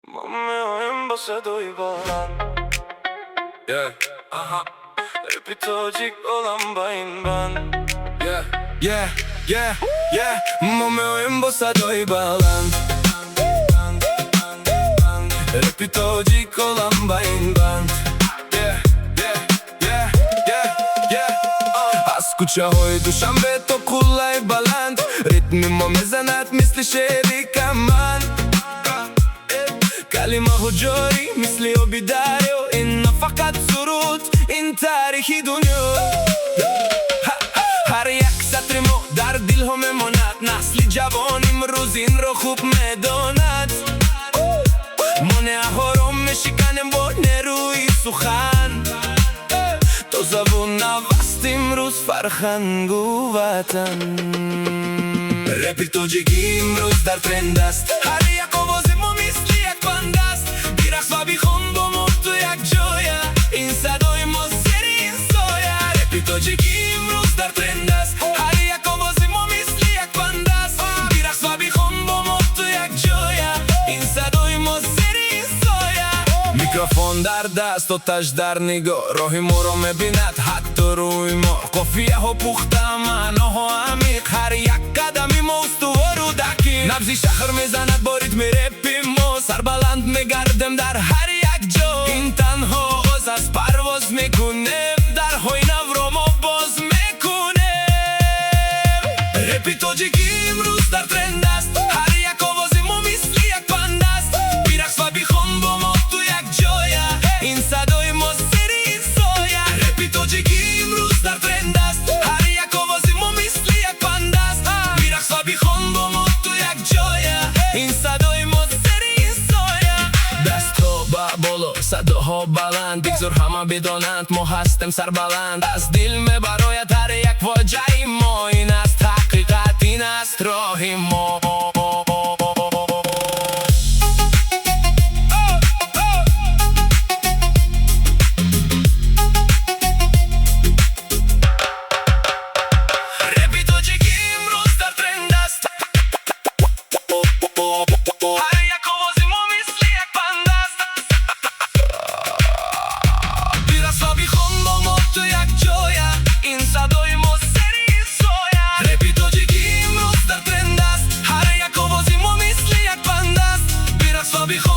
몸매와 엠버서도 이거란 Yeah, Repito olan ben yeah, yeah, yeah, yeah. 몸매와 엠버서도 이바란 Repito olan ben Yeah, yeah, yeah, yeah, yeah. Скучаю душамбе то кулай баланд Ритмимо мезанат мисли шери каман كلمة هجاري مثلي وبداريو إن فقط سرود إن تاريخي دنيا هر یک سطر ما در دلهم امانت نسل جوان امروز این رو خوب میداند ما نه رو میشکنیم با نیروی سخن تو زبون نوستیم روز فرخنگو وطن رپیتو جگی امروز در ترند است هر یک آواز ما مثل یک بند است بیرقص و بیخون با ما تو یک جایه این صدای ما زیر این سایه رپیتو جگی امروز در ترند است هر یک آواز ما مثل یک بند است بیرقص و بیخون با ما تو یک جایه این صدای ما زیر این سایه میکروفون در دست و تاج در نگاه راهی ما رو میبیند حتی روی ما قافیه ها پخته معناها عمیق هر یک قدمی ما استوار و دقیق نبضی شهر میزند با ریتم رپی ما سربلند میگردم در هر یک جا این تنها آغاز از پرواز میکنیم درهای نو رو ما باز میکنیم رپی تاجیکی امروز در ترند است هر یک آواز ما مثل یک بند است بیرقص و بیخوان با ما تو یک جایه این صدای ما زیر این سایه رپی تاجیکی امروز در ترند است هر یک آواز ما مثل یک بند است بیرقص و بیخوان با ما تو یک جایه این صدای ما زیر این سایه دست ها با بالا صداها بلند بگذار همه بدانند ما هستیم سربلند از دل میبراید هر یک واژه ما این است حقیقت این است راه ما Be